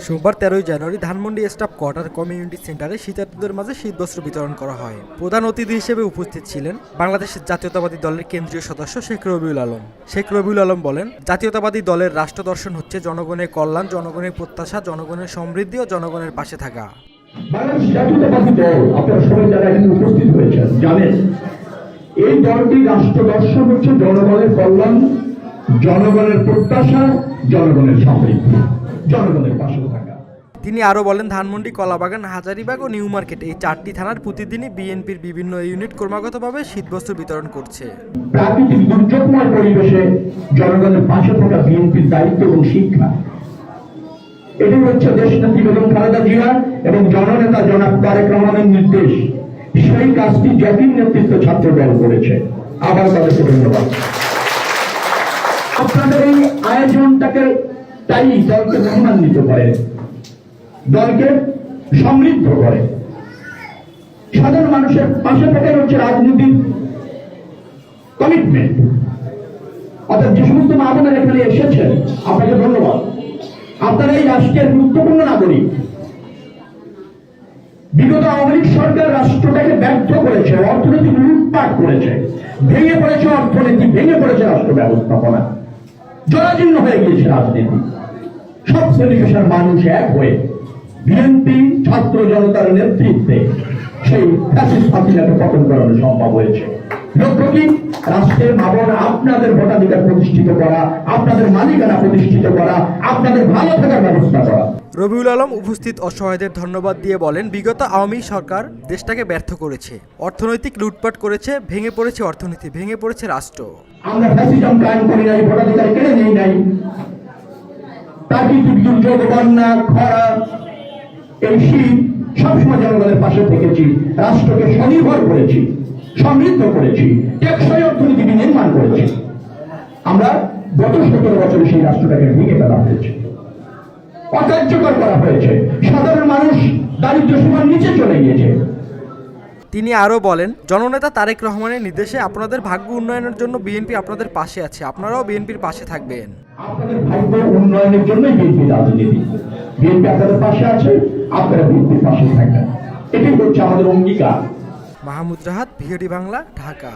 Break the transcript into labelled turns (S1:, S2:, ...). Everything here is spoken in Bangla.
S1: সোমবার 13 জানুয়ারি ধানমন্ডি স্টাফ কোয়ার্টার কমিউনিটি সেন্টারে শীতার্তদের মাঝে শীতবস্ত্র বিতরণ করা হয়। প্রধান অতিথি হিসেবে উপস্থিত ছিলেন বাংলাদেশের জাতীয়তাবাদী দলের কেন্দ্রীয় সদস্য শেখ রবিউল আলম। শেখ রবিউল আলম বলেন, জাতীয়তাবাদী দলের রাষ্ট্র দর্শন হচ্ছে জনগণের কল্যাণ, জনগণের প্রত্যাশা, জনগণের সমৃদ্ধি ও জনগণের পাশে থাকা।
S2: বাংলাদেশ জাতীয়তাবাদী দল, আপনারা সবাই যারা এখানে উপস্থিত হয়েছেন জানেন, এই দলটি রাষ্ট্র দর্শন হচ্ছে জনগণের কল্যাণ, জনগণের প্রত্যাশা, জনগণের সমৃদ্ধি, জনগণের পাশে থাকা।
S1: তিনি আরও বলেন, ধানমন্ডি, কলাবাগান, হাজারীবাগ ও নিউ মার্কেট এই 4টি থানার প্রতিদিনই বিএনপির বিভিন্ন ইউনিট ক্রমাগতভাবে শীতবস্ত্র বিতরণ করছে।
S2: প্রাকৃতিক দুর্যোগময় পরিবেশে জনগণের পাশে থাকা বিএনপির দায়িত্ব এবং শিক্ষা, এটি হচ্ছে দেশনেত্রী বেগম খালেদা জিয়া এবং জননেতা জনাব তারেক রহমানের নির্দেশ। সেই কাজটি জাতির নেতৃত্ব ছাত্র দল করেছে। আবার তাদেরকে ধন্যবাদ। আপনাদের এই আয়োজনটাকে তাই দলকে মহিমান্বিত করে, দলকে সমৃদ্ধ করে। সাধারণ মানুষের পাশে থাকাই হচ্ছে রাজনীতির কমিটমেন্ট। অর্থাৎ যে সমস্ত মা বোনেরা এখানে এসেছেন, আপনাকে ধন্যবাদ। আপনারা এই রাষ্ট্রের গুরুত্বপূর্ণ নাগরিক। বিগত আওয়ামী লীগ সরকার রাষ্ট্রটাকে ব্যর্থ করেছে, অর্থনৈতিক লুটপাট করেছে, ভেঙে পড়েছে অর্থনীতি, ভেঙে পড়েছে রাষ্ট্র ব্যবস্থাপনা, জরাজীর্ণ হয়ে গিয়েছে রাজনীতি। সব শ্রেণী পেশার মানুষ এক হয়ে বিএনপি ছাত্র জনতার নেতৃত্বে সেই ফ্যাসিস্ট হাসিনাকে পতন করানো সম্ভব হয়েছে। লক্ষ্য কি? রাষ্ট্রের মাবন আপনাদের ভোটাধিকার প্রতিষ্ঠিত করা, আপনাদের মালিকানা প্রতিষ্ঠিত করা, আপনাদের ভালো থাকার ব্যবস্থা করা।
S1: রবিউল আলম উপস্থিত অসহায়দের ধন্যবাদ দিয়ে বলেন, বিগত আওয়ামী সরকার দেশটাকে ব্যর্থ করেছে, অর্থনৈতিক লুটপাট করেছে, ভেঙে পড়েছে অর্থনীতি, ভেঙে পড়েছে রাষ্ট্র।
S2: আমরা ফ্যাসিজম কায়েম করি নাই, ভোটাধিকার কেড়ে নেই নাই। প্রাকৃতিক দুর্যোগ, বন্যা, খরা, এই শীত সবসময় জনগণের পাশে থেকেছি, রাষ্ট্রকে স্বনির্ভর করেছি, সমৃদ্ধ করেছি, টেকসই অর্থনীতি নির্মাণ করেছি। আমরা গত 17 বছরে সেই রাষ্ট্রটাকে ভেঙে ফেলা হয়েছে, অকার্যকর করা হয়েছে, সাধারণ মানুষ দারিদ্র সীমার নিচে চলে গিয়েছে।
S1: তিনি আরও বলেন, জননেতা তারেক রহমানের নির্দেশে আপনাদের ভাগ্য উন্নয়নের জন্য বিএনপি আপনাদের পাশে আছে, আপনারাও বিএনপির পাশে থাকবেন।
S2: আপনাদের ভাগ্য উন্নয়নের জন্যই বিএনপি রাজনীতি। বিএনপি আপনাদের পাশে আছে, আপনারা বিএনপির পাশে থাকবেন, এটাই হচ্ছে আমাদের অঙ্গীকার।
S1: মাহমুদ রাহাত, ভিওডি বাংলা, ঢাকা।